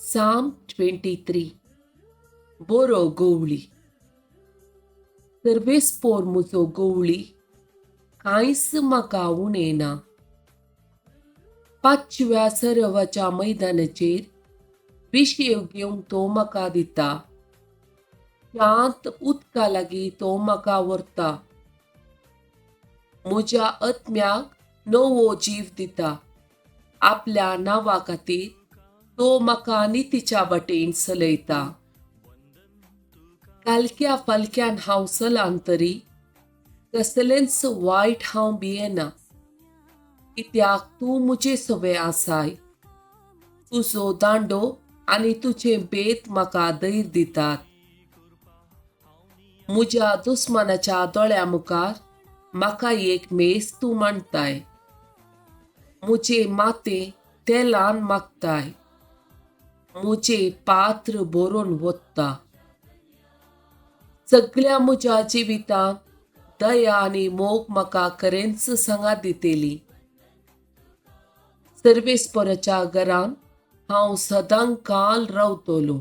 Psalm 23. Boro gowli. Servespor muzo gowli, कांयच म्हाका उणेना. पांचव्या सरवाच्या मैदानाचेर विशेव घेवंक तो म्हाका दिता. शांत उदका लागीं तो म्हाका व्हरता. म्हज्या आत्म्याक नवो जीव दिता. आपल्या नांवा खातीर तो म्हाका नितीच्या वाटेन चलयता. कालक्या फालक्यान हांव चलां तरी कसलेंच वायट हांव भियेना. कित्याक तूं म्हजे सवे आसाय. तुजो दांडो आनी तुजे बेत म्हाका धैर्य दितात. म्हज्या दुस्मानाच्या दोळ्या मुखार म्हाका एक मेज तूं मांडताय. म्हजे माथे तेलान मागताय. म्हजे पात्र भरून वत्ता. सगळ्या म्हज्या जिवितांत दया आनी मोग म्हाका खरेंच सांगात दितेली. सर्वेस्पराच्या घरांत हांव सदां काल रावतलों.